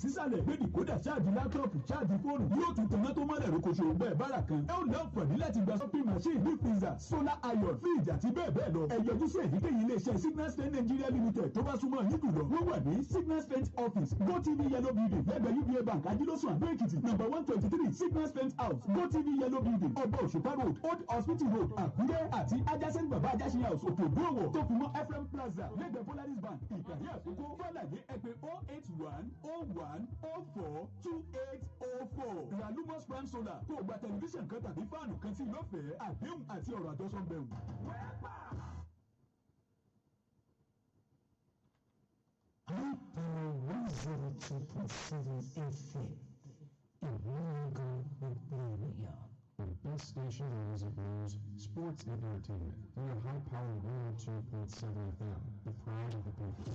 sísàlẹ̀ gbé dìkódà ṣáàjì láptọ̀pù ṣáàjì fóònù yóò tún tẹ̀ná tó mọ́lẹ̀ rókoṣo bẹ́ẹ̀ bára kan. ẹ ó láǹfààní láti gba shopping machine big pizza solar iron fridge àti bẹ́ẹ̀ bẹ́ẹ̀ lọ. ẹ yọjú sí èyíkéyìí iléeṣẹ́ Signal Strength Nigeria Limited tó bá súnmọ́ yín jùlọ. wọ́n wà ní Signal Strength office GoTV yellow building lẹ́gbẹ̀ẹ́ UBA bank ajílọ́sùn àdó èkìtì number 123 Signal Strength house GoTV yellow building ọba òṣùpá road old hospital road Àkúrẹ́ àti adjacent baba ajásin house òkè ògbówó tó fi mọ́ Ephraim plaza lẹ́gbẹ̀ẹ́ Polaris bank ìkàrí àkókò fọ́làyé ẹgbẹ́ 08101042804 Ralumos Prime Solar kó o gba tẹlifíṣàn kan tàbí fáànù kan sí lọ́fẹ̀ẹ́ àdéhùn àti ọ̀rọ̀ àjọsọ ń bẹ̀rù. The best station in music news, sports, and entertainment. We are high power 102.7 FM, the pride of the people.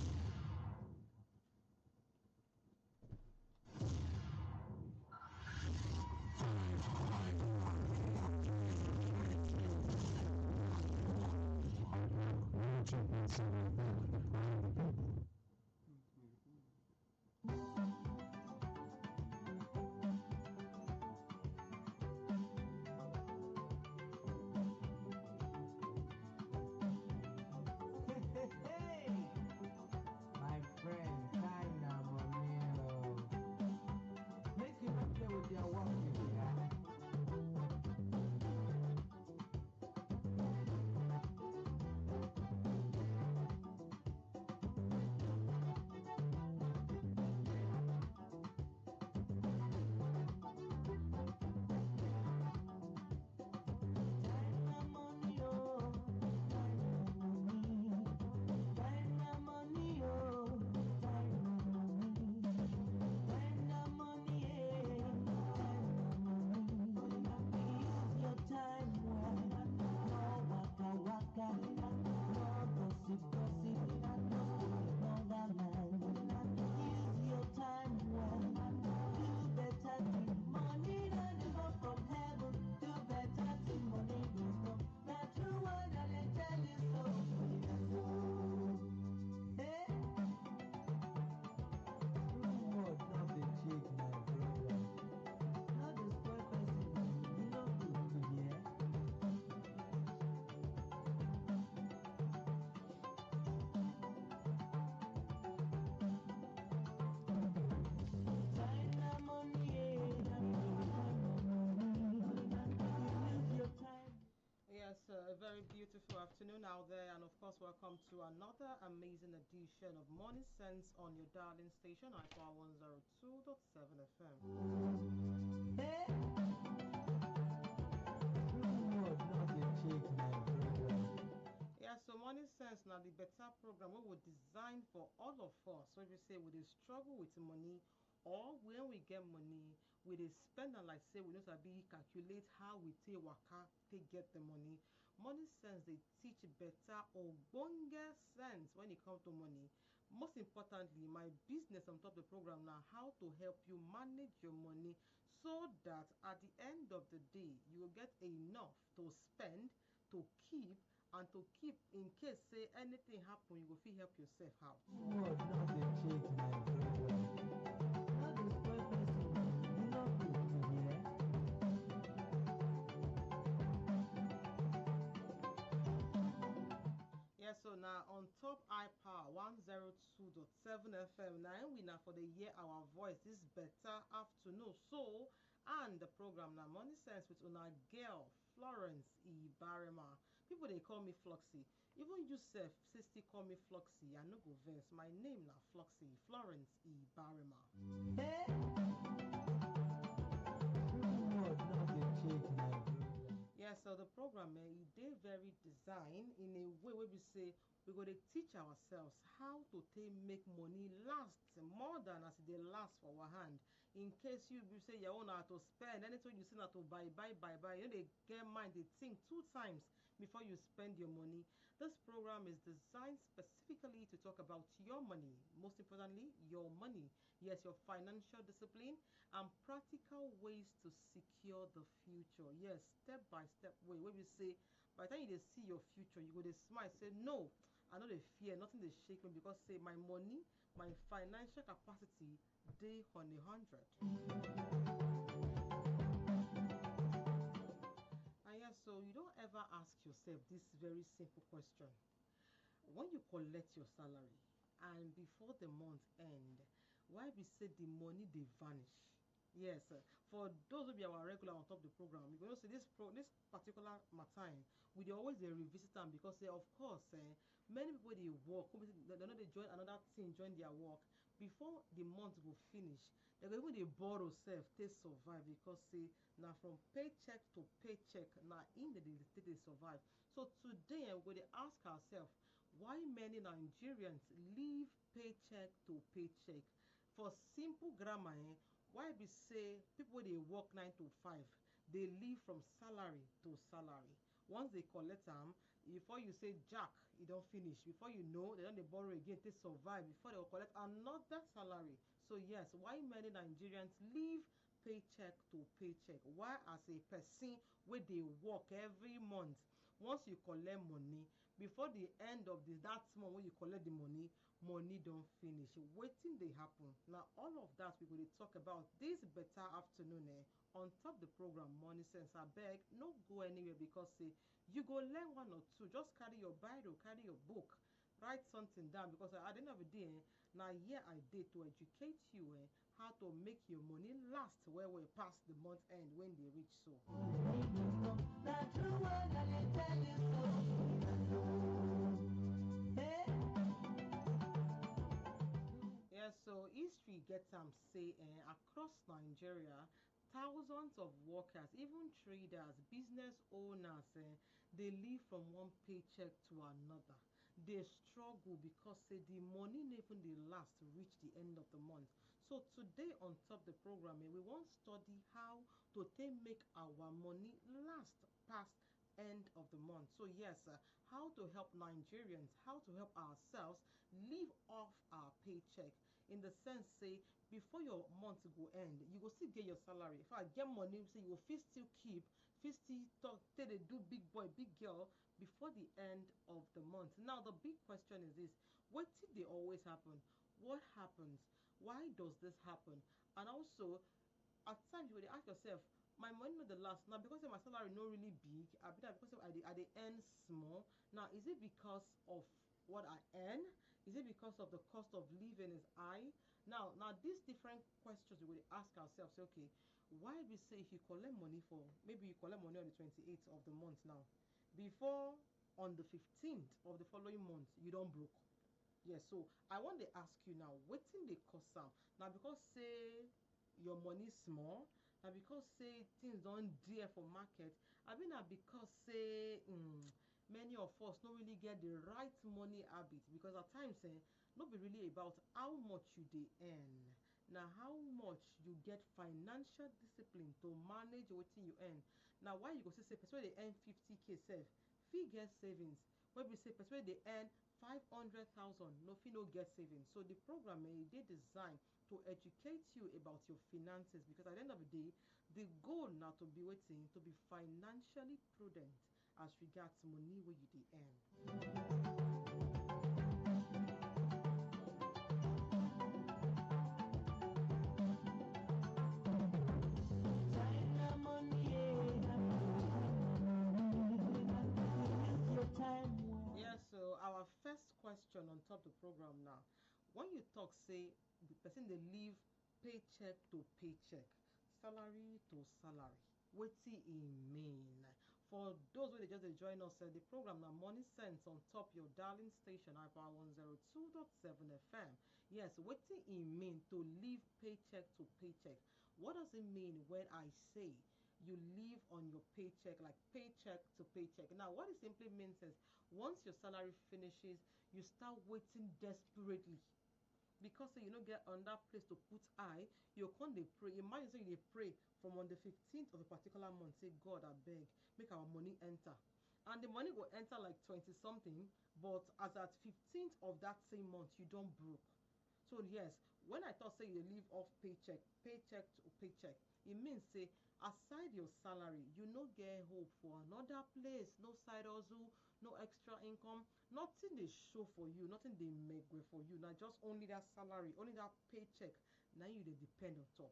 A very beautiful afternoon out there, and of course welcome to another amazing edition of Morning Sense on your darling station IPOA 102.7 FM. Yeah, so Morning Sense now the better program we will design for all of us. So if you say we dey struggle with money, or when we get money we dey spend am like say we no sabi calculate how we take waka take get the money. Money sense dey teach better ogbonge sense when it comes to money. Most importantly, my business on top of the program now how to help you manage your money so that at the end of the day you will get enough to spend, to keep, and to keep in case say anything happen you go fit help yourself out. Yes, so now on top iPower 102.7 FM now we now for the year our voice this better afternoon. So and the program now Money Sense with una girl Florence Ibhareman. People they call me Floxy. Even you self still call me Floxy. I no go vex. My name now Floxy Florence Ibhareman. Yes, so the program it dey very designed in a way where we say we're going to teach ourselves how to make money last more than as they last for our hand. In case you say you own how to spend, anything you see how to buy, you know they get mind, they think 2 times before you spend your money. This program is designed specifically to talk about your money, most importantly, your money. Yes, your financial discipline and practical ways to secure the future. Yes, step-by-step way where we say by the time you see your future, you go to smile, say no, I know they fear, nothing they shake me because say my money, my financial capacity day on 100. And yes, so you don't ever ask yourself this very simple question. When you collect your salary and before the month end, why we say the money they vanish? Yes, for those who be our regular on top the program, you know, say this particular time we dey always dey revisit them because of course many people they work, they know they join another thing, join their work before the month go finish. They go even dey borrow self take survive because say now from paycheck to paycheck now in the dey survive. So today we go dey ask ourselves why many Nigerians live paycheck to paycheck. For simple grammar, why be say people wey dey work 9 to 5 dey live from salary to salary. Once they collect am, before you say jack e don finish, before you know they don dey borrow again take survive before they go collect another salary. So yes, why many Nigerians live paycheck to paycheck, why as a person wey dey work every month, once you collect money before the end of that month wey you collect the money don finish, wetin dey happen? Na all of that we go dey talk about this better afternoon on top the program Money Sense. Abeg no go anywhere because say you go learn one or two. Just carry your Bible, carry your book, write something down because at the end of the day na here I dey to educate you how to make your money last well well past the month end when they reach so. Yes, so history gets say across Nigeria, thousands of workers, even traders, business owners, they live from one paycheck to another. They struggle because say the money never dey last reach the end of the month. So today on top the program, we want study how to take make our money last past end of the month. So yes, how to help Nigerians, how to help ourselves live off our paycheck in the sense say before your month go end, you go still get your salary. If I get money, say you go fit still keep, fit still talk, say they do big boy, big girl before the end of the month. Now the big question is this: what did they always happen? What happens? Why does this happen? And also, at times you will ask yourself, my money no dey last now because say my salary no really big, I be that because I dey earn small. Now is it because of what I earn? Is it because of the cost of living is high? Now these different questions we will ask ourselves. Okay, why we say if you collect money for maybe you collect money on the 28th of the month now, before on the 15th of the following month you don't broke. Yes, so I want to ask you now, wetin dey cause am? Now because say your money small, na because say things don dear for market, abi na because say many of us no really get the right money habit? Because at times no be really about how much you dey earn, na how much you get financial discipline to manage wetin you earn. Now why you go see say person wey dey earn 50k sef fit get savings, wey be say person wey dey earn 500,000 no fit no get savings. So the program e dey designed to educate you about your finances because at the end of the day the goal na to be wetin, to be financially prudent as regards money wey you dey earn. Yes, so our first question on top the program now, when you talk say the person dey live paycheck to paycheck, salary to salary, wetin e mean? For those wey dey just dey join us, the program na Money Sense on top your darling station Hyper 102.7 FM. Yes, wetin e mean to live paycheck to paycheck? What does it mean when I say you live on your paycheck, like paycheck to paycheck? Now what it simply means is once your salary finishes, you start waiting desperately because say you no get another place to put eye. You come dey pray. Imagine say you dey pray from on the 15th of a particular month, say God abeg make our money enter, and the money go enter like 20 something, but as at 15th of that same month you don broke. So yes, when I talk say you live off paycheck to paycheck, it means say aside your salary you no get hope for another place, no side hustle, no extra income, nothing dey show for you, nothing dey make way for you. Na just only that salary, only that paycheck now you dey depend on top.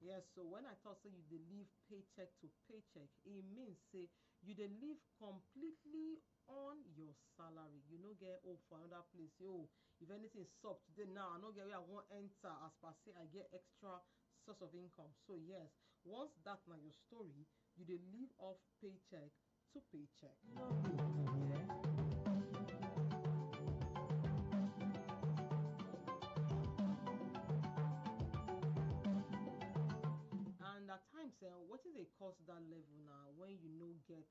Yes, so when I talk say you dey live paycheck to paycheck, it means say you dey live completely on your salary. You no get hope for another place. Yo, if anything sup today now, I no get where I wan enter as per say I get extra source of income. So yes, once that na your story, you dey live off paycheck to paycheck. And at times, wetin dey cause that level now when you no get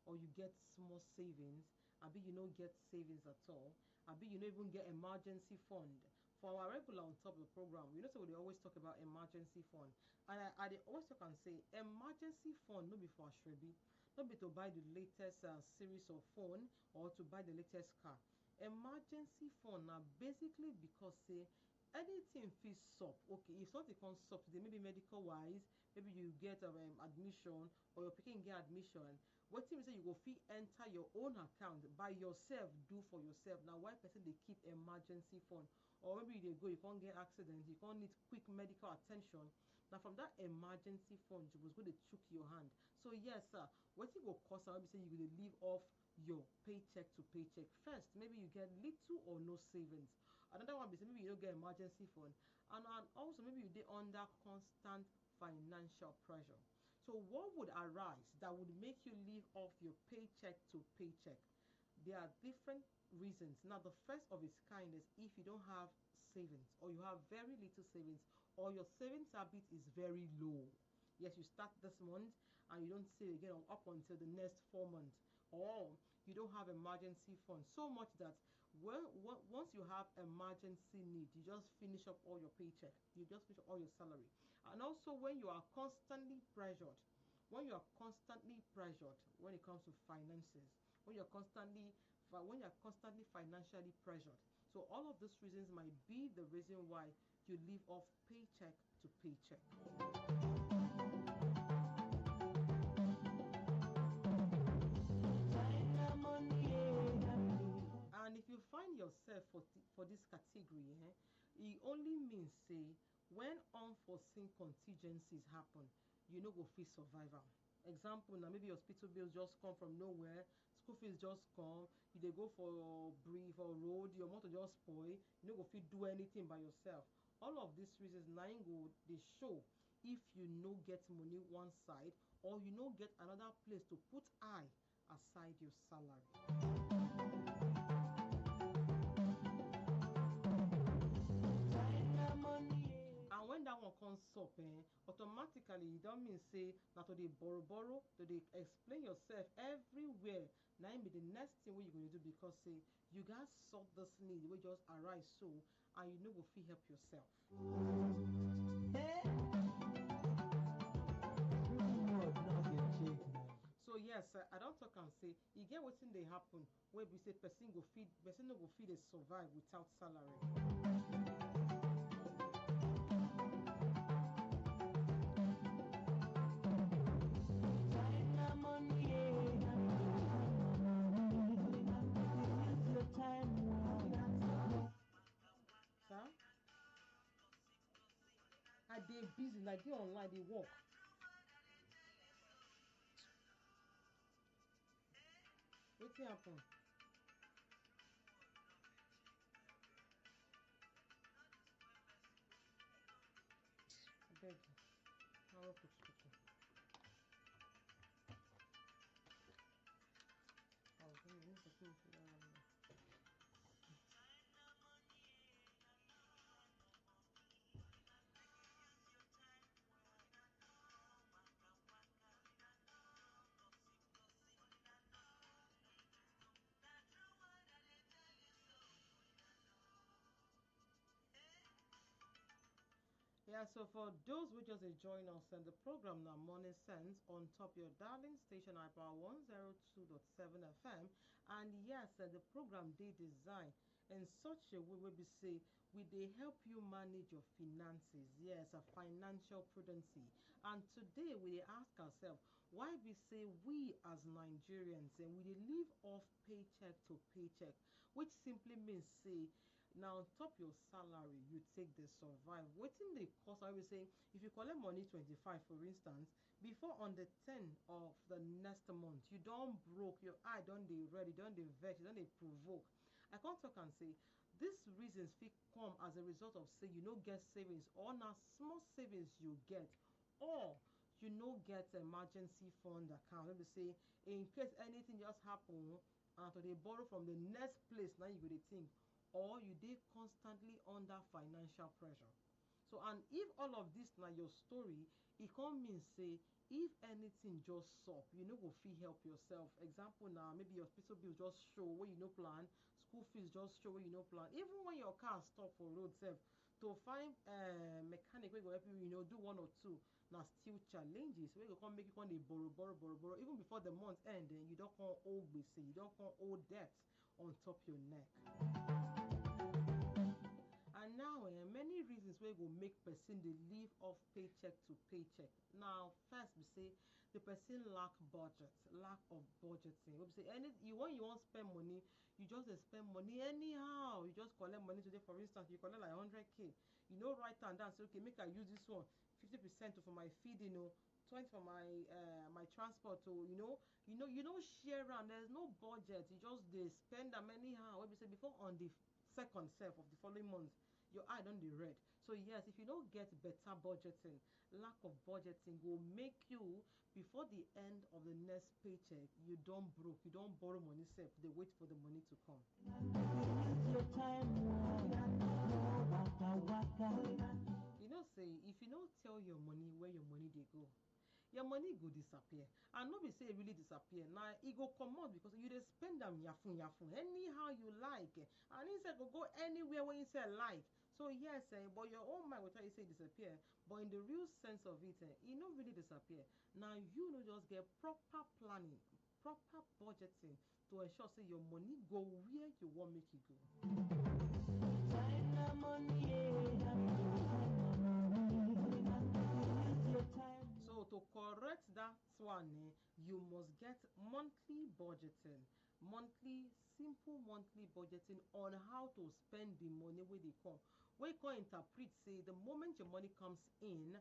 or you get small savings, abi you no get savings at all, abi you no even get emergency fund. For our regular on top of the program, you know, so we dey always talk about emergency fund, and I dey always talk and say emergency fund no be for ashrebi, no be to buy the latest series of phone or to buy the latest car. Emergency fund na basically because say anything fit sup. Okay, if something come sup today, maybe medical wise, maybe you get admission or your pikin get admission, wetin be say you go fit enter your own account by yourself, do for yourself. Na why person dey keep emergency fund. Or maybe you dey go, you can't get accident, you can't need quick medical attention. Now from that emergency fund, you go dey chook your hand. So yes, sir, wetin go cost am, maybe say you go dey live off your paycheck to paycheck. First, maybe you get little or no savings. Another one be say maybe you don't get emergency fund, and also maybe you dey under constant financial pressure. So what would arise that would make you live off your paycheck to paycheck? There are different reasons. Now the first of its kind is if you don't have savings, or you have very little savings, or your savings habit is very low. Yes, you start this month and you don't save again up until the next 4 months, or you don't have emergency fund so much that once you have emergency need, you just finish up all your paycheck, you just finish up all your salary. And also when you are constantly pressured, when you are constantly pressured when it comes to finances, when you're constantly financially pressured. So all of these reasons might be the reason why you live off paycheck to paycheck. And if you find yourself for this category, it only means say when unforeseen contingencies happen, you no go fit survive am. Example, now maybe hospital bills just come from nowhere, school fees just come, you dey go for brief or road, your motor just spoil, you no go fit do anything by yourself. All of these reasons na im go dey show if you no get money one side, or you no get another place to put eye aside your salary. And when that one comes up, automatically e don mean say na to dey borrow, to dey explain yourself everywhere. Na im be the next thing wey you go do, because say you gats solve this need wey just arise so, and you no go fit help yourself. So yes, I don talk am say e get wetin dey happen wey be say person no go fit dey survive without salary. Sir, I dey busy, like dey online, dey work. Wetin happen? Abeg, I wan put speaker. Yeah, so for those who just join us in the program now, Morning Sense on top your darling station about 102.7 FM. And yes, the program they design in such a way where we say they help you manage your finances. Yes, a financial prudency. And today we ask ourselves why we say we as Nigerians and we live off paycheck to paycheck, which simply means say Now on top your salary you take the survive. Wetin dey cost? I will say if you collect money 25 for instance, before on the 10 of the next month you don broke, your eye don dey red, you don dey vex, you don dey provoke. I come talk and say these reasons fit come as a result of say you no get savings, or na small savings you get, or you no get emergency fund account wey be say in case anything just happen and to dey borrow from the next place na you go dey think, or you dey constantly under financial pressure. So and if all of this na your story, e come mean say if anything just sup, you no go fit help yourself. Example na maybe your hospital bill just show wey you no plan, school fees just show wey you no plan, even when your car stop for road sef, to find mechanic wey go help you, do one or two, na still challenges wey go come make you come dey borrow even before the month end. You don come owe gbese, you don come owe debt on top your neck. And now many reasons wey go make person dey live off paycheck to paycheck. Now first be say the person lack of budgeting. Wey be say when you wan spend money, you just dey spend money anyhow. You just collect money today, for instance you collect like 100k, you no write am down say okay make I use this one 50% for my feeding, 20 for my my transport, you no share am. There's no budget, you just dey spend am anyhow. Wey be say before on the second self of the following month your eye don dey red. So yes, if you no get better budgeting, lack of budgeting go make you before the end of the next paycheck you don broke, you don borrow money sef dey wait for the money to come. Say if you no tell your money where your money dey go, your money go disappear. And no be say e really disappear, na e go comot because you dey spend am yafun anyhow you like, and instead go anywhere wey inside like. So yes, but your own mind go tell you say e disappear, but in the real sense of it, e no really disappear. Now you no just get proper planning, proper budgeting to ensure say your money go where you want make e go. So to correct that one, you must get monthly budgeting, simple monthly budgeting on how to spend the money wey dey come. Wey come interpret say the moment your money comes in,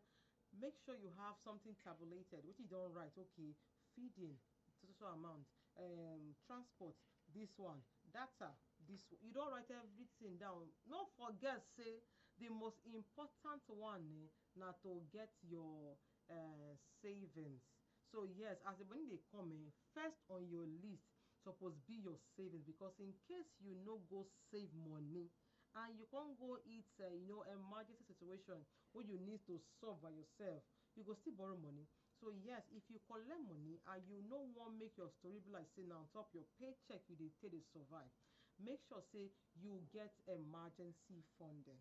make sure you have something tabulated, which you don write. Okay, feeding total amount, transport this one, data this one. You don write everything down. No forget say the most important one na to get your savings. So yes, as the money dey come first on your list suppose be your savings, because in case you no go save money and you can't go eat emergency situation wey you need to solve by yourself, you go still borrow money. So yes, if you collect money and you no wan make your story be like say na on top your paycheck you dey take dey survive, make sure say you get emergency funding.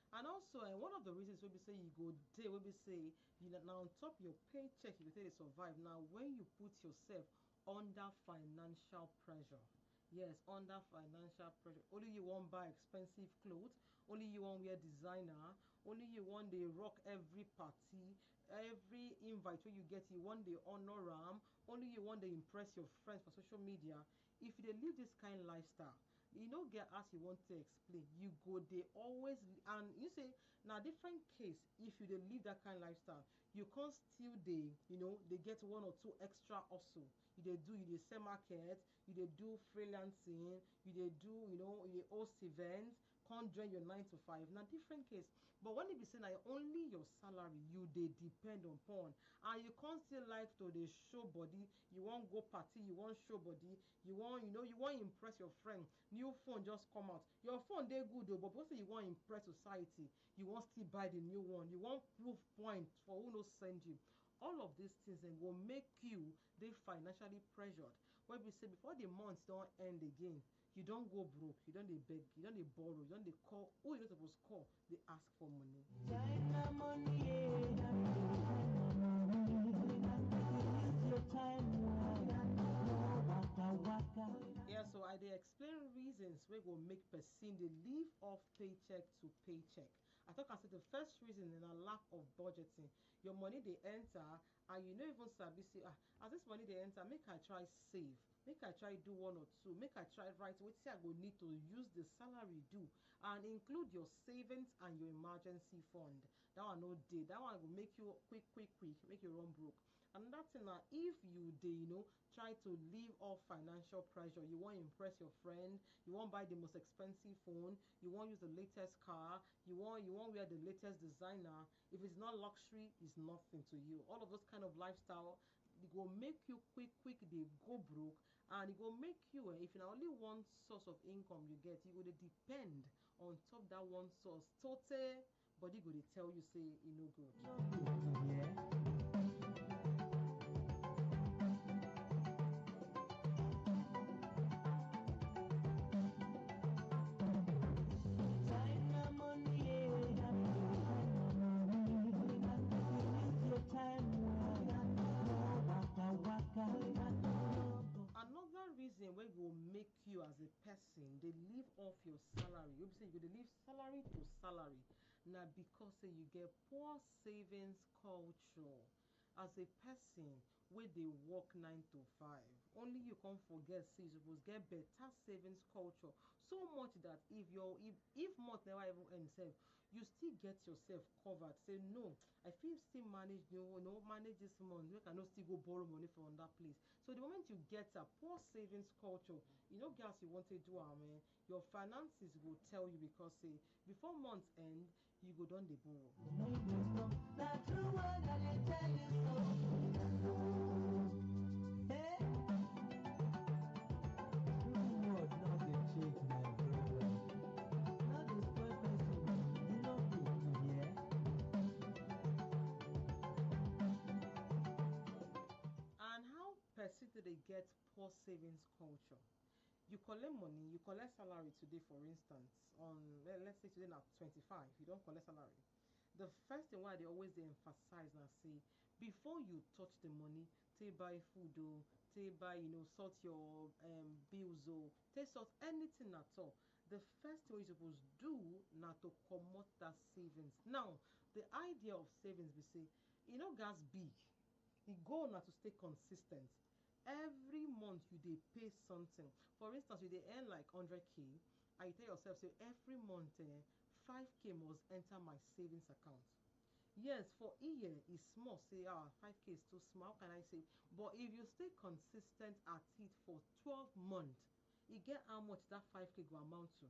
And also one of the reasons wey be say you go dey, wey be say na on top your paycheck you go take dey survive, na when you put yourself under financial pressure. Yes, under financial pressure. Only you wan buy expensive clothes, only you wan wear designer, only you wan dey rock every party, every invite wey you get you wan dey honor am, only you wan dey impress your friends for social media. If you dey live this kind lifestyle, you no get as you want to explain, you go dey always. And you say na different case if you dey live that kind lifestyle, you can't still dey dey get one or two extra hustle. You dey sell market, you dey do freelancing, you dey do you dey host events, can't join your 9 to 5, na different case. But when it be say na only your salary you dey depend upon, and you can't still like to dey show body, you wan go party, you wan show body, you wan you wan impress your friend, new phone just come out, your phone dey good but because say you wan impress society, you wan still buy the new one, you wan prove point for who no send you. All of these things go make you dey financially pressured, wey be say before the month don end again, you don go broke, you don dey beg, you don dey borrow, you don dey call who you no suppose call dey ask for money. Yeah, so I dey explain reasons wey go make person dey live off paycheck to paycheck. I talk am say the first reason na lack of budgeting. your money they enter, and you know even sabi say, as this money they enter, make I try save, make I try do one or two, make I try write wetin I go need to use the salary do, and include your savings and your emergency fund. That one no dey, that one go make you quick make you run broke. Another thing na, if you dey try to live off financial pressure, you wan impress your friend, you wan buy the most expensive phone, you wan use the latest car, you wan wear the latest designer. If it's not luxury, it's nothing to you. All of those kind of lifestyle, e go make you quick dey go broke, and e go make you, if na only one source of income you get, you go dey depend on top that one source total body go dey tell you say e no good. Another reason wey go make you as a person dey live off your salary, you be say you go dey live salary to salary, na because say you get poor savings culture. As a person wey dey work 9 to 5, only you come forget say you suppose get better savings culture, so much that if month never even end sef, you still get yourself covered. Say no, I fit still manage manage this month, make I no still go borrow money from that place. So the moment you get a poor savings culture, you get as you want to do your finances go tell you, because say before month end you go don dey borrow. And how person dey get poor savings culture? You collect money, you collect salary today, for instance, on let's say today na 25, you don collect salary. The first thing why they always dey emphasize na say, before you touch the money, take buy food take buy sort your bills take sort anything at all, the first thing wey you suppose do na to comot that savings. Now, the idea of savings be say, gas big. The goal na to stay consis ten t. Every month you dey pay something. For instance, you dey earn like 100k, and you tell yourself say every month 5k must enter my savings account. Yes, for year e small, say 5k is too small, how can I save? But if you stay consis ten t at it for 12 months, e get how much that 5k go amount to.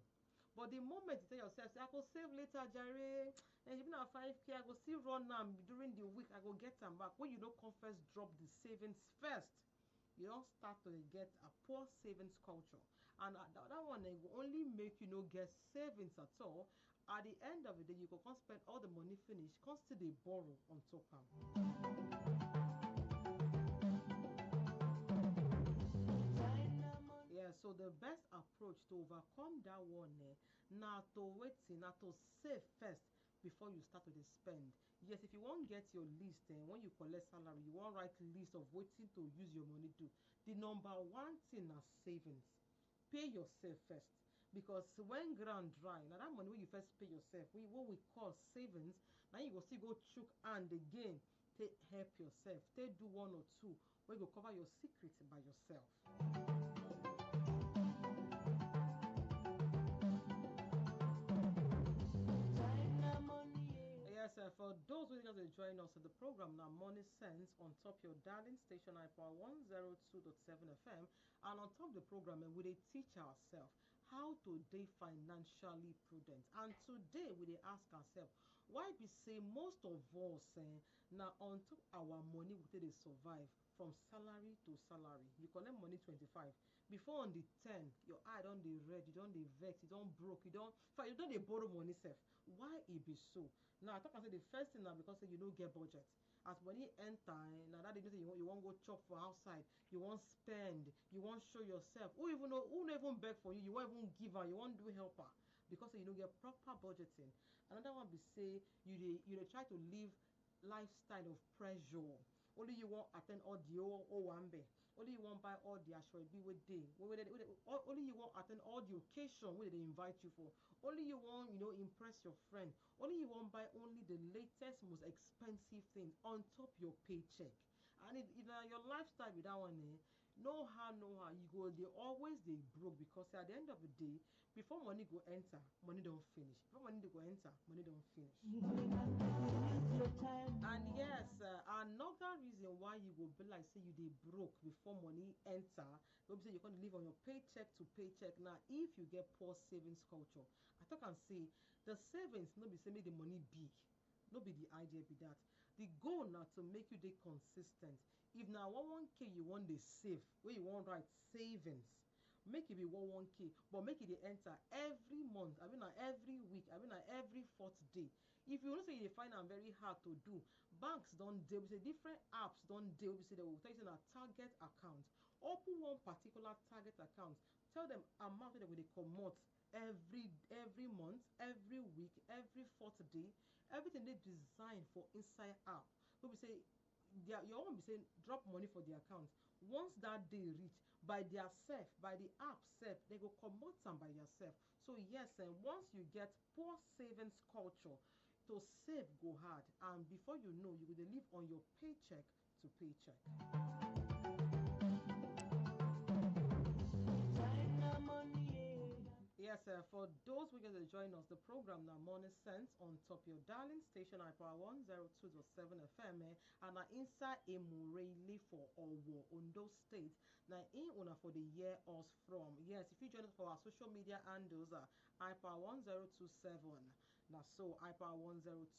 But the moment you tell yourself say, I go save later jare, even na 5k I go still run am during the week, I go get am back, when you no come first drop the savings first, you don start to get a poor savings culture. And that one go only make you no get savings at all. At the end of the day, you go come spend all the money finish, come still dey borrow on top am. Yeah, so the best approach to overcome that one na to save first before you start to dey spend. Yes, if you wan get your list, when you collect salary, you wan write list of wetin to use your money do. The number one thing na savings. Pay yourself first, because when ground dry, na that money wey you first pay yourself, what we call savings, na you go still go chook hand again take help yourself, take do one or two wey go cover your secret by yourself. Yes, for those who just join us, the program now Money Sense on top your darling station IPA 102.7 FM, and on top the program we dey teach ourselves how to dey financially prudent. And today we dey ask ourselves, why be say most of us na on top our money we take dey survive from salary to salary. You collect money 25, before on the 10 your eye don dey red, you don dey vex, you don broke, you don dey borrow money sef. Why e be so? Now I talk am say the first thing na because say you no get budget. As money enter, na that day you wan go chop for outside, you wan spend, you wan show yourself. Who no even beg for you, you wan even give am, you wan do helper, because say you no get proper budgeting. Another one be say you dey try to live lifestyle of pressure. Only you wan attend all the owambe, only you wan want buy all the ashwabi with day, only you want attend all the occasion where they invite you for, only you want impress your friend, only you want buy only the latest most expensive thing on top your paycheck. And if your lifestyle with that one, no how you go they always they broke, because at the end of the day, before money go enter, money don't finish. Before money go enter, money don't finish. And yes, another reason why you go be like say you dey broke before money enter, no be say you gonna live on your paycheck to paycheck. Now, if you get poor savings culture, I talk and say the savings no be say make the money big, no be the idea be that. The goal na to make you dey consistent. If na one k you want dey save, wey you want write savings, make it be one k, but make it dey enter every month, I mean na every week, I mean na every fourth day. If you know say you dey find am very hard to do, banks don dey, we say different apps don dey, we say they will tell you say na target account. Open one particular target account, tell them amount wey dem go dey comot every month, every week, every fourth day. Everything dey designed for inside app. No be say your own be say drop money for the account. Once that day reach, by their self, by the app self, they go comot am by yourself. So yes, once you get poor savings culture, to save go hard, and before you know, you will live on your paycheck to paycheck. Yes, for those who get to join us, the program now Morning Sense on top your darling station iPower 102.7 FM, and na inside Emurele for Owo, Ondo State. Now in una for the year us from. Yes, if you join us for our social media handles, iPower 1027. Now so iPower 1027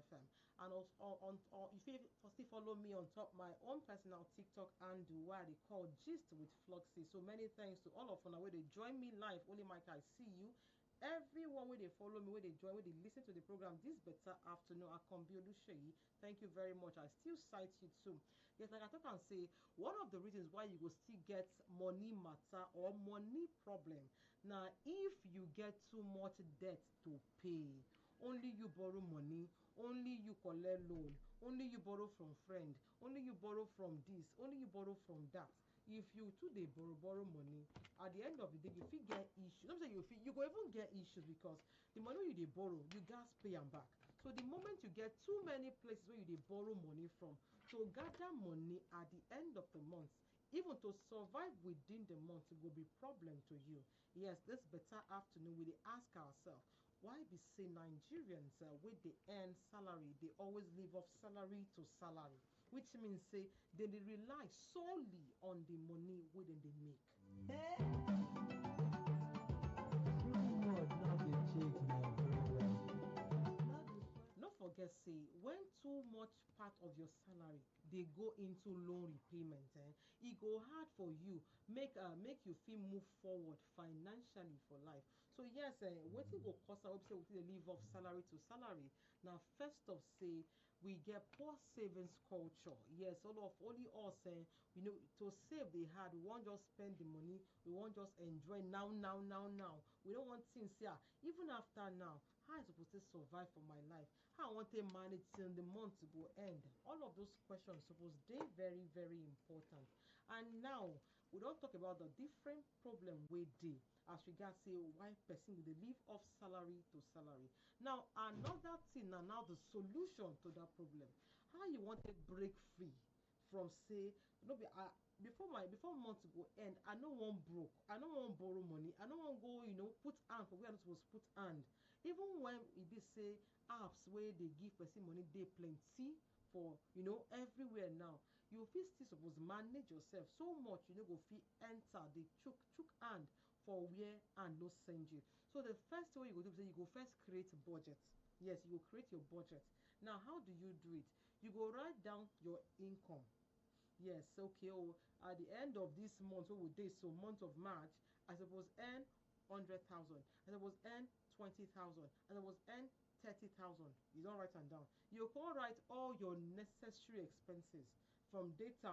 FM, and also on if you still follow me on top my own personal TikTok handle where they call Gist with Fluxy. So many thanks to all of you where they join me live. Only Mike, I see you. Everyone where they follow me, where they join, where they listen to the program this better afternoon. I can be Oluseyi. Thank you very much. I still cite you too. Yes, like I talk and say, one of the reasons why you will still get money matter or money problem. Now, if you get too much debt to pay, only you borrow money, only you collect loan, only you borrow from friend, only you borrow from this, only you borrow from that. If you too dey borrow money, at the end of the day you fit get issues. Don't say you go even get issues, because the money you dey borrow, you gats pay am back. So the moment you get too many places where you dey borrow money from, to gather money at the end of the month, even to survive within the month, it will be problem to you. Yes, this better afternoon we dey ask ourselves, why be say Nigerians with the earn salary, they always live off salary to salary, which means say they rely solely on the money wey dem dey make. No forget say when too much part of your salary dey go into loan repayment, e go hard for you make you fit move forward financially for life. So yes, wetin go cause am wey be say we dey live off salary to salary? Now first of say, we get poor savings culture. Yes, only us, to save dey hard. We wan just spend the money, we wan just enjoy now. We don't want things here. Even after now, how I suppose to survive for my life? How I want to manage till the month go end? All of those questions suppose dey very, very important. And now we don talk about the different problem wey dey as regards say why person go dey live off salary to salary. Now another thing na now the solution to that problem. How you want to break free from say no be before month go end, I no wan broke, I no wan borrow money, I no wan go put hand for where I no suppose put hand. Even when e be say apps wey dey give person money dey plenty for everywhere now, you fit still suppose manage yourself so much you no go fit enter the chook hand for where hand no send you. So the first thing wey you go do be say you go first create budget. Yes, you go create your budget. Now how do you do it? You go write down your income. Yes, okay, at the end of this month wey we dey, so month of March, I suppose earn 100,000, I suppose earn 20,000, I suppose earn 30,000. You don't write them down. You can write all your necessary expenses, from data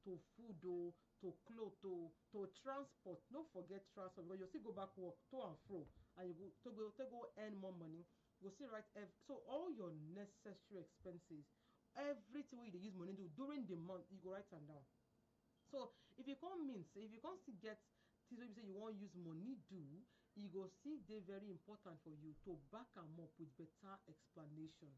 to food to clothes to transport. Don't forget transport, because you still go back work to and fro, and you go to go earn more money. You still write so all your necessary expenses, everything wey you dey use money do during the month, you go write them down. So If you can't mean say if you can't still get things wey be say you wan use money do, e go still dey very important for you to back am up with better explanation.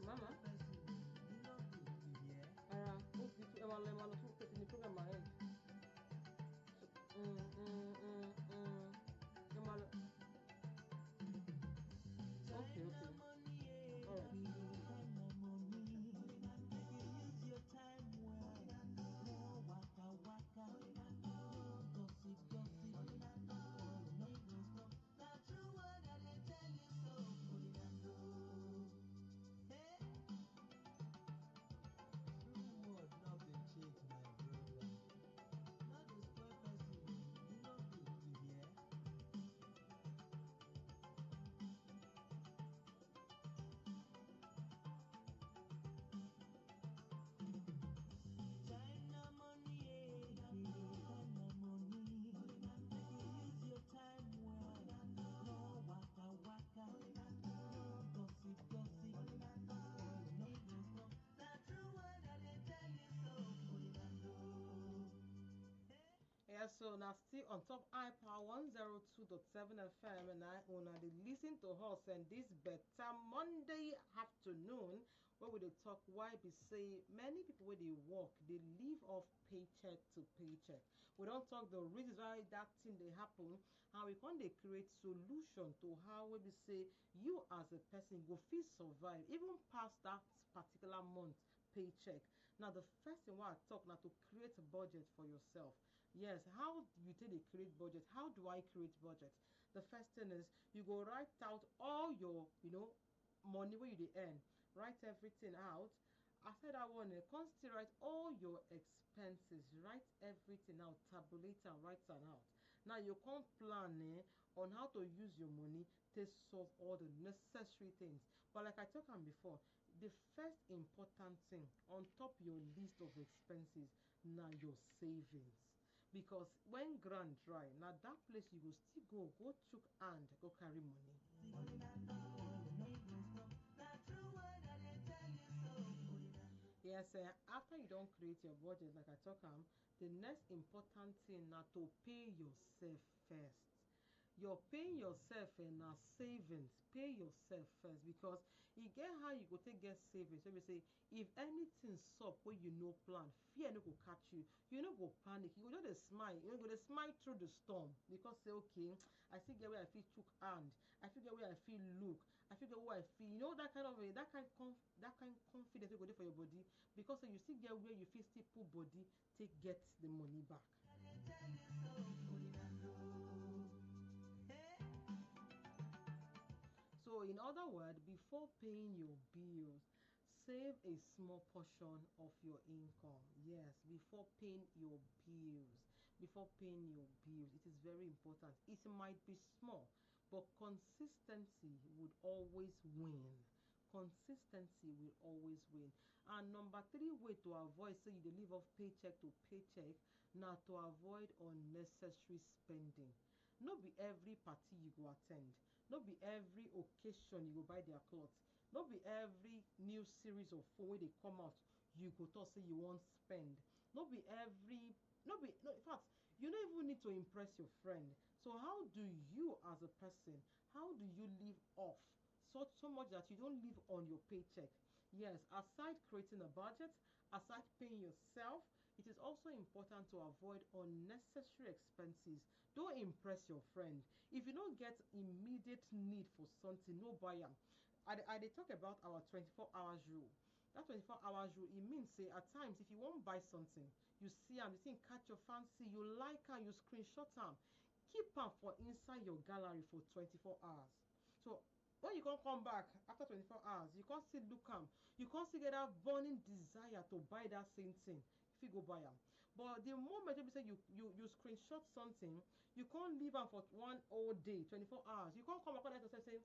Mama, ẹ máa lọ fún kẹsì ní program ahead. Ẹ máa lọ. Okay, okay. All right. Yeah, so now still on top iPower 102.7 FM, and I wanna listen to us and this better Monday afternoon where we dey talk why be say many people where they work they live off paycheck to paycheck. We don't talk the reasons why that thing they happen, how we can they create solution to how we be say you as a person go feel survive even past that particular month paycheck. Now the first thing I talk now to create a budget for yourself. Yes, how you take a create budget? How do I create budget? The first thing is you go write out all your, money where you dey earn. Write everything out. After that one, constantly write all your expenses. Write everything out. Tabulate and write it out. Now you come plan on how to use your money to solve all the necessary things. But like I talked on before, the first important thing on top your list of expenses now your savings. Because when ground dry, now that place you go still go took hand, go carry money. Yes, after you don't create your budget, like I talk the next important thing now to pay yourself first. You're paying yourself and savings. Pay yourself first because you get how you go take get savings. So we say if anything sup where you no plan, fear no go catch you. You no go panic. You go just smile. You go to smile through the storm because say okay, I still get where I feel took hand. I feel get where I feel look. I feel get where I feel. That kind of that kind confidence you go there for your body because you still get where you feel still put body take get the money back. So, in other words, before paying your bills, save a small portion of your income. Yes, before paying your bills. Before paying your bills, it is very important. It might be small, but consistency would always win. Consistency will always win. And number three way to avoid say you dey live off paycheck to paycheck na to avoid unnecessary spending. No be every party you go attend. No be every occasion you go buy their cloth. No be every new series of phone wey dey come out you go talk say you wan spend. No be every no be no in fact you no even need to impress your friend. So how do you as a person, how do you live off so much that you don't live on your paycheck? Yes, aside creating a budget, aside paying yourself, it is also important to avoid unnecessary expenses. Don't impress your friend. If you don't get immediate need for something, no buy am. I dey talk about our 24 hours rule. That 24 hours rule, it means say at times if you wan buy something, you see am, the thing catch your fancy, you like am, you screenshot am, keep am for inside your gallery for 24 hours. So when you come back after 24 hours, you can't still look am, you can't still get that burning desire to buy that same thing. If you go buy am, but the moment you say you screenshot something, you can't leave am for one whole day, 24 hours. You can't come back and say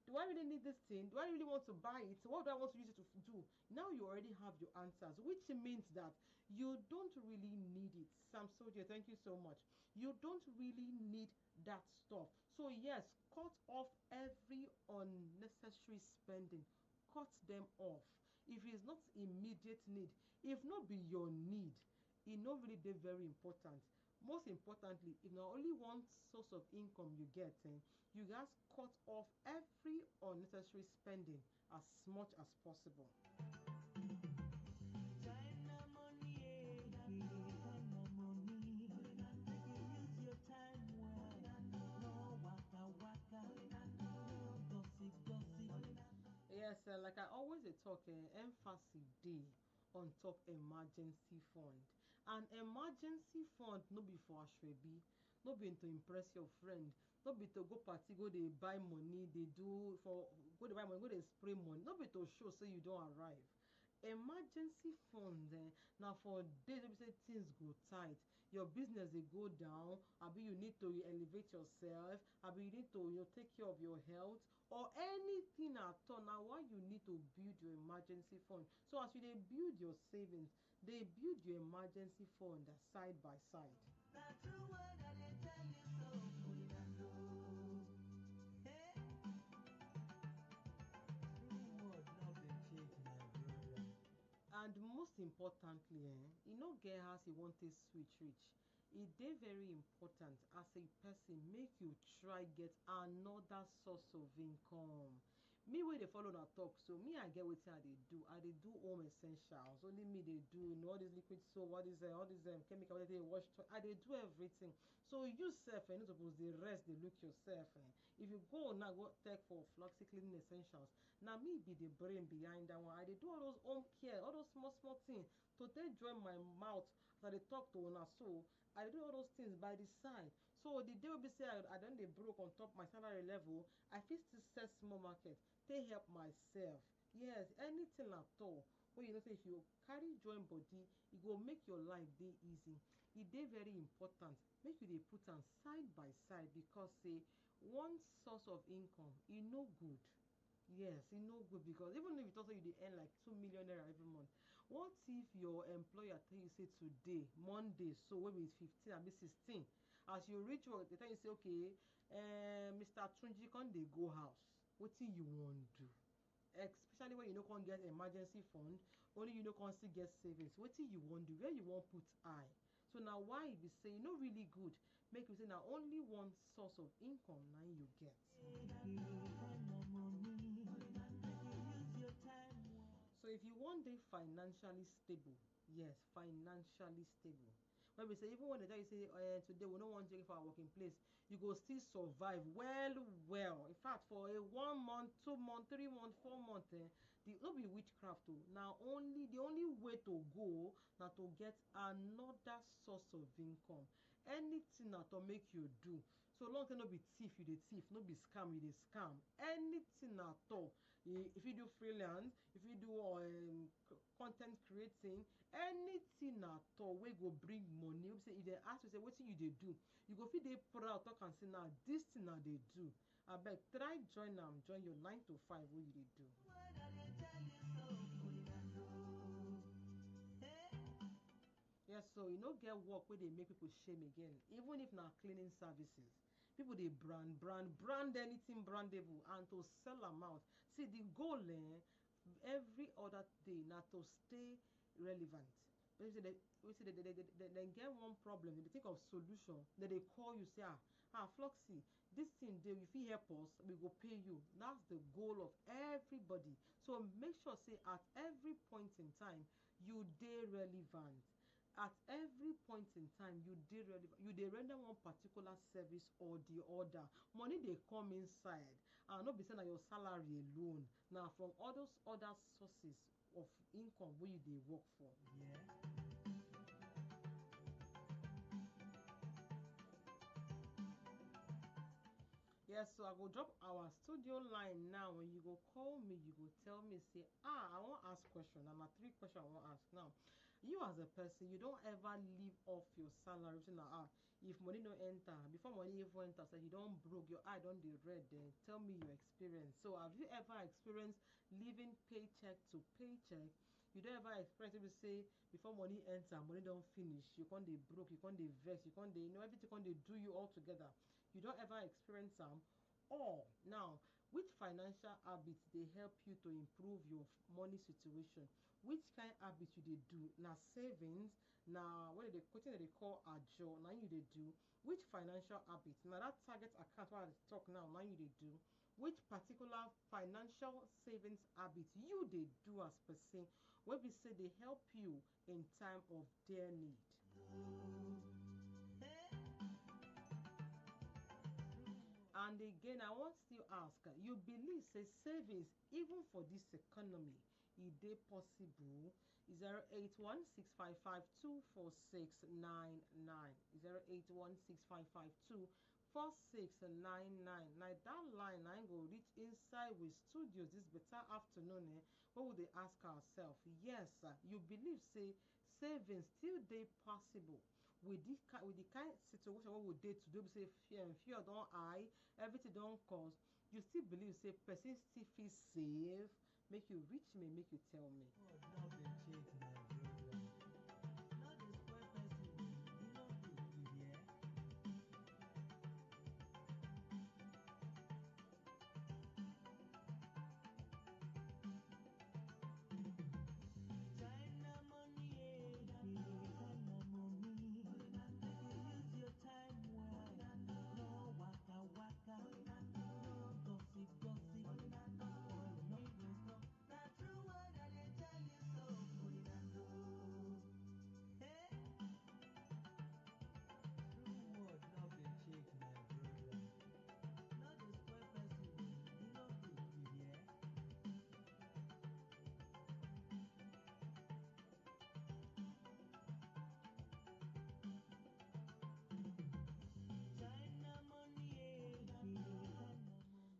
Do I really need this thing? Do I really want to buy it? What do I want to use it to do? Now you already have your answers, which means that you don't really need it. Sam Soldier, thank you so much. You don't really need that stuff. So yes, cut off every unnecessary spending. Cut them off. If it's not immediate need, if not be your need, it not really dey very important. Most importantly, if na only one source of income you get, you gats cut off every unnecessary spending as much as possible. Yes, like I always dey talk, emphasis dey on top emergency fund. And emergency fund no be for ashrebi, no be to impress your friend, no be to go party go dey buy money dey do for go dey buy money go dey spray money, no be to show say you don arrive. Emergency fund na for days wey be say things go tight, your business dey go down, abi you need to elevate yourself, abi you need to take care of your health or anything at all. Na why you need to build your emergency fund. So as you dey build your savings, dey build your emergency fund side by side. Na true word I dey tell you so, una know. Hey. True word no dey fake, my brother. And most importantly, e no get as e wan take sweet reach. E dey very important as a person make you try get another source of income. Me wey dey follow una talk, so me I get wetin I dey do. I dey do home essentials. Only me dey do, all this liquid soap, all this chemical wey dey wash. I dey do everything. So you sef, you no suppose dey rest dey look yourself. If you go now go take for Flexi cleaning essentials, na me be the brain behind that one. I dey do all those home care, all those small things to take join my mouth as I dey talk to una. So I dey do all those things by the side. So the day wey be say I don dey broke on top my salary level, I fit still sell small market, take help myself. Yes, anything at all wey you know say if you carry join body, e go make your life dey easy. E dey very important make you dey put am side by side, because say one source of income e no good. Yes, e no good, because even if you talk say you dey earn like 2 million naira every month, what if your employer tell you say today Monday, so wey be 15 abi 16, as you reach work they tell you say okay, Mr. Tunji come dey go house, wetin you wan do? Especially when you no come get emergency fund, only you no come still get savings, wetin you wan do? Where you wan put eye? So na why e be say e no really good make you say na only one source of income na you get. So if you wan dey financially stable, yes, financially stable, when we say even when they tell you say today we no wan take for our working place, you go still survive well. In fact, for a 1 month, 2 month, 3 month, 4 month, no be witchcraft o. Na the only way to go na to get another source of income. Anything na to make you do. So long say no be thief you dey thief, no be scam you dey scam, anything at all. If you do freelance, if you do content creating, anything at all wey go bring money, wey say if dem ask you say wetin you dey do, you go fit dey proud talk am say na this thing I dey do. Abeg try join your 9 to 5 wey you dey do. Yes, so you no get work wey dey make people shame again. Even if na cleaning services, people dey brand anything brandable and to sell am out. See, the goal every other day na to stay relevant. They get one problem, they think of solution, then they call you say Floxy, this thing dey, you fit help us, we go pay you. That's the goal of everybody. So make sure say at every point in time you dey relevant. At every point in time you dey relevant, you dey render one particular service or the other. Money dey come inside, and no be say na your salary alone, na from all those other sources of income wey you dey work for. Yes, so I go drop our studio line now. When you go call me, you go tell me say I wan ask question, and na 3 questions I wan ask now. You as a person, you don't ever live off your salary. Say if money no enter, before money even enter, so you don't broke, your eye don't dey red. Then tell me your experience. So have you ever experienced living paycheck to paycheck? You don't ever experience if you say before money enter, money don't finish, you can't dey broke, you can't dey vex, you can't dey, everything can't dey do you all together. You don't ever experience them. Or now, which financial habits they help you to improve your money situation? Which kind habits you dey do? Na savings, na what they call ajo, now you dey do. Which financial habits? Now that target account what I talk now you dey do. Which particular financial savings habits you dey do as person wey be say they help you in time of their need? And again, I want to ask, you believe say savings even for this economy e dey possible? 08165524699 08165524699. Now that line I go reach inside with studios this better afternoon. What would they ask ourselves? Yes, you believe say savings still dey possible with the kind situation what we dey today? Be say fear don high, everything don cost. You still believe say person still fit save? Make you reach me, make you tell me.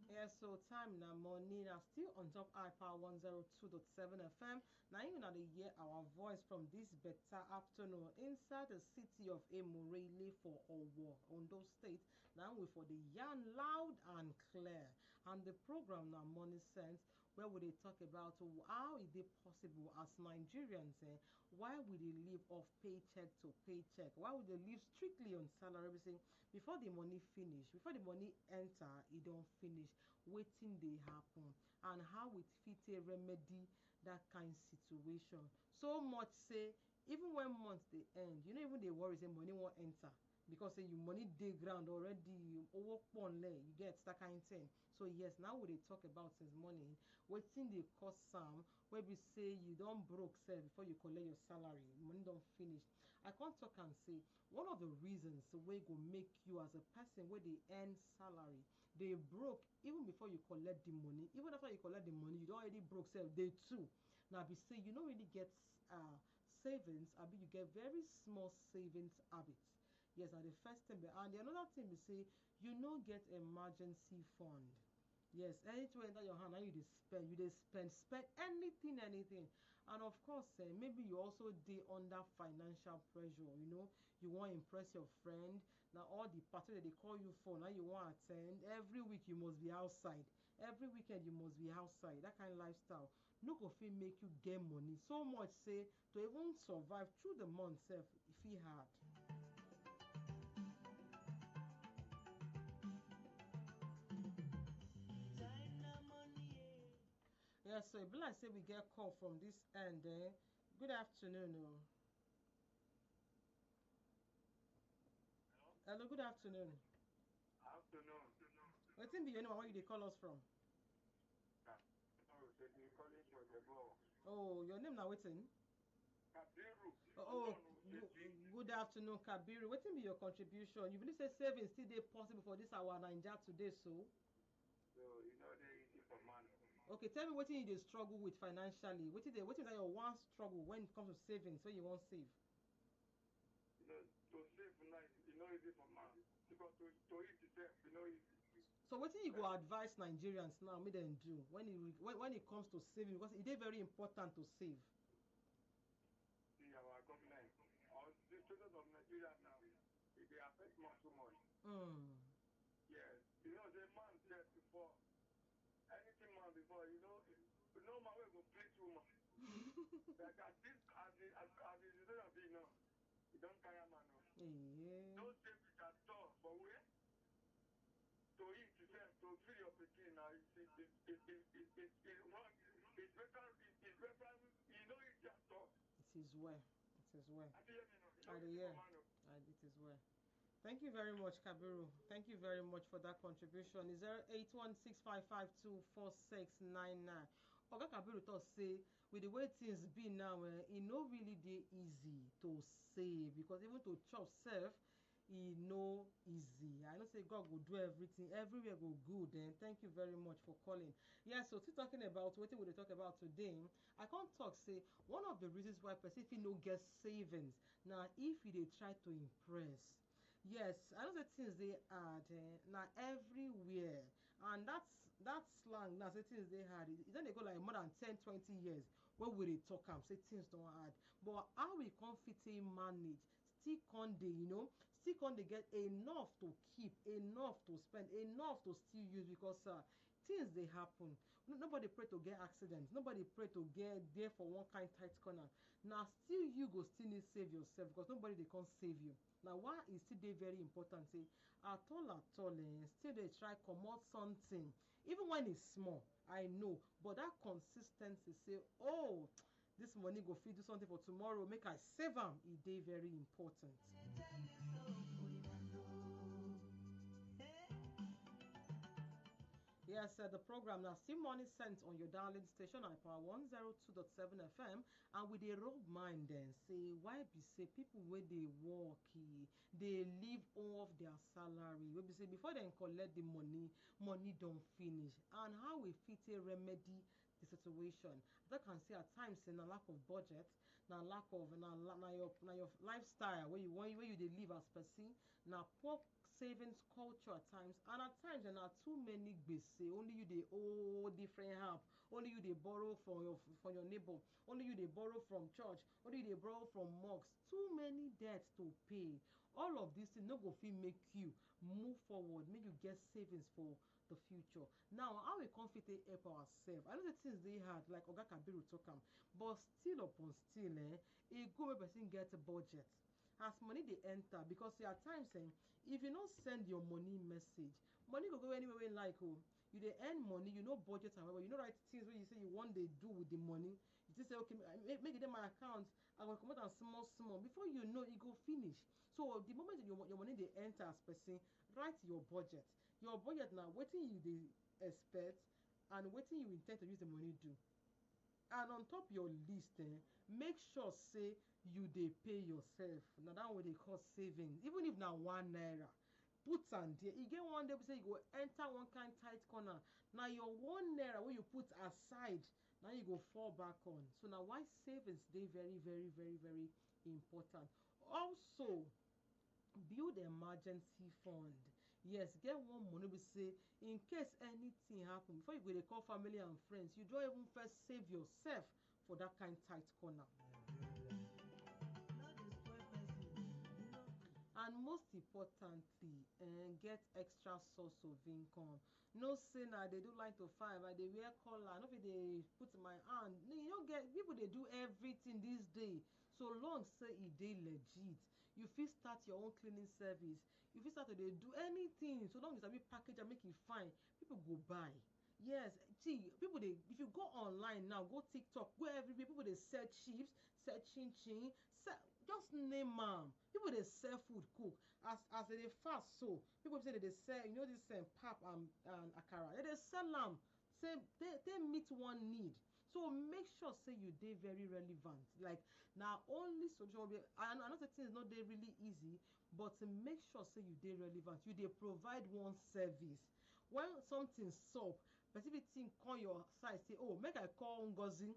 Yes, so time na money na still on top iPower 102.7 FM. Now you know the hear our voice from this better afternoon inside the city of Emurele for Owo, Ondo State. Now we for the yarn loud and clear. And the program now Money Sense, where we they talk about how is it possible as Nigerians, why we they live off paycheck to paycheck, why would they live strictly on salary? Before the money finish, before the money enter, it don't finish. Waiting they happen, and how it fit a remedy that kind situation. So much say even when months they end, even they worry say money won't enter because say you money dey ground already, work on lay, you get that kind of thing. So yes, now we they talk about since morning, waiting they cost some where we say you don't broke sell before you collect your salary, money don't finish. I can't talk and say one of the reasons the way go make you as a person where they earn salary, they broke even before you collect the money. Even after you collect the money, you don't already broke sell day two. Now be say you don't really get savings, I mean you get very small savings habits. Yes, and the first thing, and the another thing we say you no get emergency fund. Yes, anything enter your hand, and you dey spend anything. And of course, maybe you also dey under financial pressure. You want to impress your friend. Now all the party that they call you for, now you want to attend. Every week you must be outside. Every weekend you must be outside. That kind of lifestyle no go fit make you get money. So much say to even survive through the month sef, e fit hard. Yeah, so it be like say we get call from this end. Good afternoon. Hello, good afternoon. Afternoon. Wetin be your name and where you dey call us from? Oh, your name na wetin? Kabiru. Good afternoon, Kabiru. Wetin be your contribution? You believe say savings still dey possible for this our Naija today so? So, they easy for man. Okay, tell me wetin you dey struggle with financially. Wetin na your one struggle when it comes to savings, when you wan save? To save nice, easy for man. Because to eat itself, easy. So wetin you go advise Nigerians now make dem do when it comes to saving, because it is very important to save? See our government, or the students of Nigeria now, they are affect man too much. Mm. Yes, you know the man there before anything man before no man will go please woman. Like at this as the situation be now, you don't carry man now. Yeah. No savings at all for where to eat yourself to feed your pikin now. It's wrong. It's better. It's better. You know it's just all. It is well. It is well. I hear me now. You I know dey it's hear. for man now. It is well. Thank you very much, Kabiru. Thank you very much for that contribution. Is there 8165524699? Oga Kabiru talk say with the way things be now, e no really dey easy to save because even to chop sef, e no easy. I know say God go do everything, everywhere go good. Then thank you very much for calling. Yeah, so still talking about wetin we dey talk about today. I can't talk say one of the reasons why person fit no get savings na if you dey try to impress. Yes, I know say things dey hard na everywhere, and that slang na say things dey hard. E don dey go like more than 10-20 years wey we dey talk am say things don hard. But how we come fit take manage, still come dey still come dey get enough to keep, enough to spend, enough to still use because things dey happen. Nobody pray to get accident, nobody pray to get there for one kind tight corner. Na still you go still need save yourself because nobody dey come save you. Na why e still dey very important say at all still dey try comot something even when e small. I know, but that consis ten cy say oh this money go fit do something for tomorrow, make I save am, e dey very important. Yes, the program now still money sent on your darling station at power 102.7 FM, and we dey rub mind then say why be say people wey dey work dey live off their salary wey be say before dem collect the money don finish, and how we fit take remedy the situation. I can say at times na lack of budget, na lack of na your lifestyle wey you dey live as person, na poor savings culture at times, and at times there na too many gbese. Only you dey owe different help, only you dey borrow from your neighbor, only you dey borrow from church, only you dey borrow from mosque. Too many debts to pay. All of these things no go fit make you move forward, make you get savings for the future. Now how we come fit take help ourselves? I know the things dey hard like Oga Kabiru talk am, but still upon still e good make person get a budget as money dey enter, because at times if you no send your money message, money go go anywhere wey you like. You dey earn money, you no budget am well, you no write things wey you say you wan dey do with the money. You just say okay, make e dey my account, I go comot am small. Before you know, e go finish. So the moment your money dey enter as person, write your budget. Your budget na wetin you dey expect and wetin you intend to use the money do. And on top your list make sure say you dey pay yourself. Na that one dey call savings. Even if na ₦1, put am there. E get one day we say you go enter one kind tight corner, na your ₦1 wey you put aside na you go fall back on. So na why savings dey very important. Also build emergency fund. Yes, get one money we say in case anything happen, before you go dey call family and friends, you don even first save yourself for that kind tight corner. And most importantly, get extra source of income. No say na dey do 9 to 5, I dey wear collar, no fit dey put my hand. You no get, people dey do everything these days. So long say e dey legit, you fit start your own cleaning service, you fit start to dey do anything. So long you sabi package and make e fine, people go buy. Yes, see, people dey, if you go online now, go TikTok, go everywhere, people dey sell chips, sell chin, just name am. People dey sell food cook as they dey fast. So people say they sell, this pap and akara, they dey sell am, say they meet one need. So make sure say you dey very relevant. Like na only solution will be, I know say things no dey really easy, but make sure say you dey relevant, you dey provide one service. When something sup, person fit think come your side say oh make I call Ngozi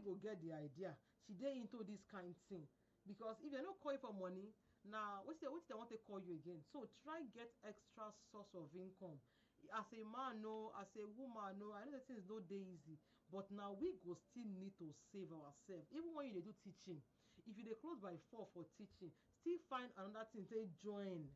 go get the idea, she dey into this kind thing. Because if dem no call you for money, na wetin dem wan take call you again. So try get extra source of income. As a man as a woman I know that things no dey easy, but now we go still need to save ourselves. Even when you dey do teaching, if you dey close by 4 for teaching, still find another thing take join.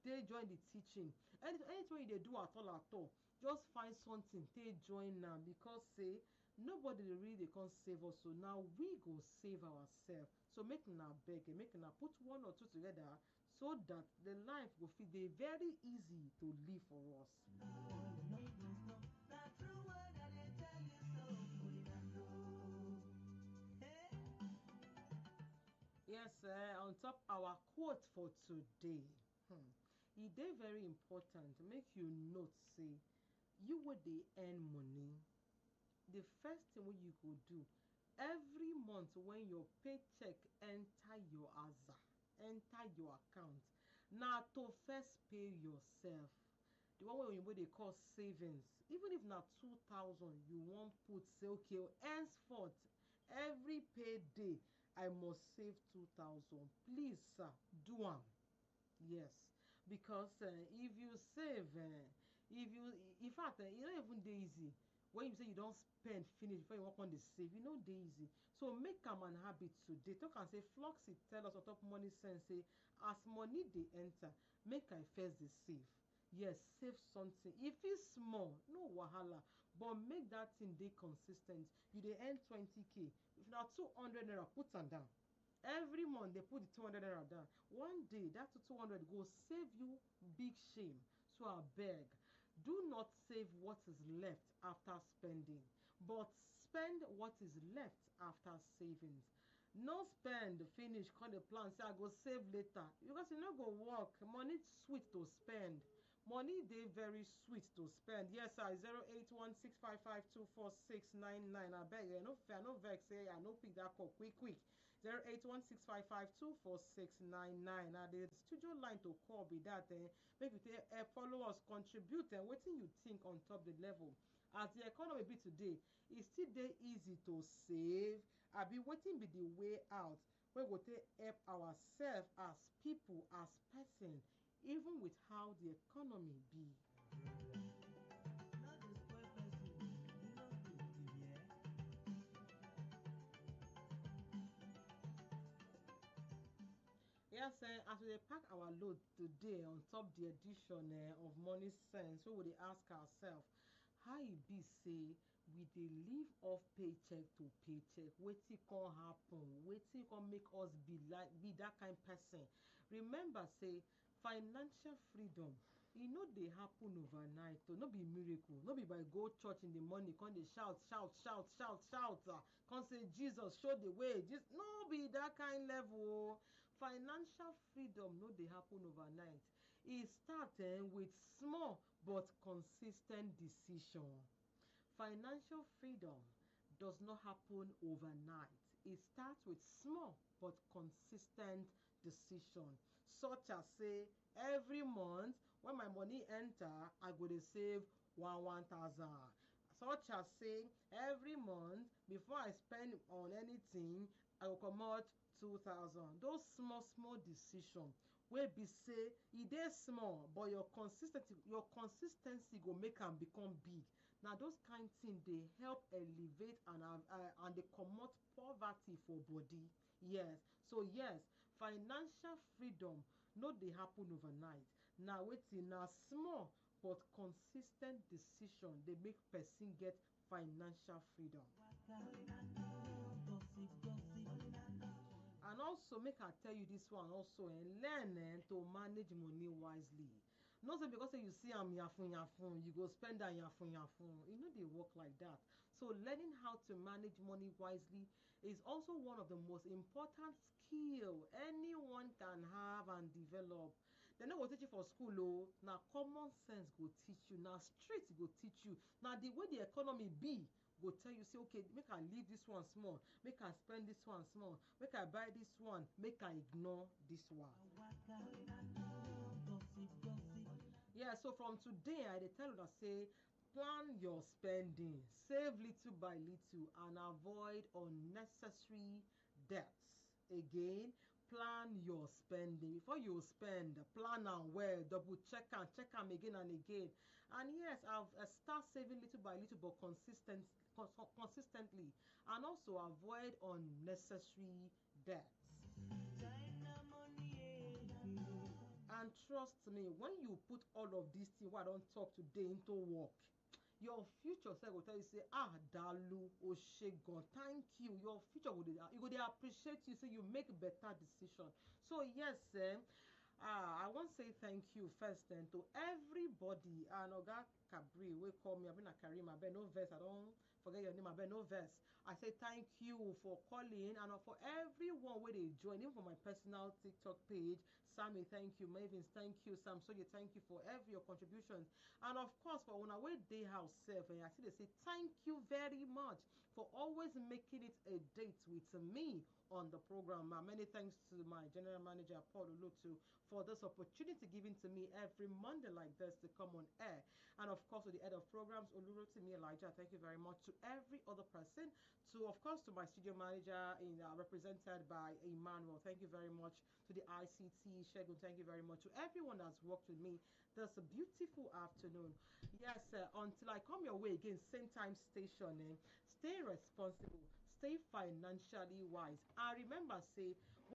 take join the teaching. Anything they do at all, just find something take join now, because say nobody really they can't save us, so now we go save ourselves. So make una beg, make una put one or two together, so that the life will feel they very easy to live for us. Yes, on top our quote for today, e dey very important make you note say you wey dey earn money, the first thing wey you go do every month when your paycheck enter your aza, enter your account, na to first pay yourself. The one wey oyinbo dey call savings, even if na 2,000 you wan put, say okay, henceforth every payday I must save 2,000. Please, sir, do am. Yes, because if you save, if you, in fact, e no even dey easy when you say you don spend finish before you wan come dey save. E no dey easy. So make am an habit today. Talk am say Floxy tell us on top money sense say as money dey enter, make I first dey save. Yes, save something. If it's small, no wahala, but make that thing dey consis ten t. You dey earn 20k, if na 200 naira, put am down. Every month they put the 200 naira down. One day that 200 go save you big shame. So abeg, do not save what is left after spending, but spend what is left after savings. No spend finish come dey plan say I go save later, because e no go work. Money sweet to spend. Money dey very sweet to spend. Yes, sir. 08165524699. Abeg, I no vex say I no pick that call quick. 08165524699. Na the studio line to call be that. Make you follow us, contribute, and wetin you think on top the level. As the economy be today, e still dey easy to save. Abi wetin be the way out wey go take help ourselves as people, as person, even with how the economy be. Yes, as we dey pack our load today on top the edition of Money Sense, we dey ask ourselves how e be say we dey live off paycheck to paycheck. Wetin come happen? Wetin come make us be that kind person? Remember say financial freedom, e no dey happen overnight. No be miracle. No be by go church in the morning come dey shout, come say Jesus show the way. No be that kind level. Financial freedom no dey happen overnight. E start with small but consistent decision. Financial freedom does not happen overnight. It starts with small but consistent decision, such as say every month when my money enter, I go dey save 1,000. Such as say every month before I spend on anything, I go comot 2,000. Those small decision wey be say e dey small, but your consistency go make am become big. Na those kind thing dey help elevate and dey comot poverty for body. Yes, so yes, financial freedom no dey happen overnight. Na wetin? Na small but consistent decision dey make person get financial freedom. And also make I tell you this one also, learn to manage money wisely. No say because say you see am yafun you go spend am yafun. E no dey work like that. So learning how to manage money wisely is also one of the most important skill anyone can have and develop. Dem no go teach you for school o. Na common sense go teach you. Na street go teach you. Na the way the economy be go tell you say okay, make I leave this one small, make I spend this one small, make I buy this one, make I ignore this one. Yeah, so from today I dey tell una say plan your spending, save little by little, and avoid unnecessary debts. Again, plan your spending. Before you spend, plan am well, double check am again and again. And yes, I've start saving little by little but consistently, and also avoid unnecessary debts. And trust me, when you put all of these things wey I don talk today into work, your future sef go tell you say, ah, Dalu, Osegun, thank you. Your future go dey, you go dey appreciate you, say you make better decision. So yes, I wan say thank you first to everybody. And Oga Kabri wey call me, I been a Karim, abeg no vex, I don forget your name, abeg no vex. I say thank you for calling, and for everyone wey dey join, even for my personal TikTok page. Sammy, thank you. Mavins, thank you. Sam Soye, thank you for every your contributions. And of course, for una wey dey house sef, I see they say thank you very much for always making it a date with me on the program. Many thanks to my general manager, Paul Olotu, for this opportunity given to me every Monday like this to come on air. And of course, to the head of programs, Olurotimi Elijah, thank you very much. To every other person, of course, to my studio manager, represented by Emmanuel, thank you very much. To the ICT, Shegun, thank you very much. To everyone that's worked with me this beautiful afternoon. Yes, until I come your way again, same time station, stay responsible, stay financially wise. And remember, say,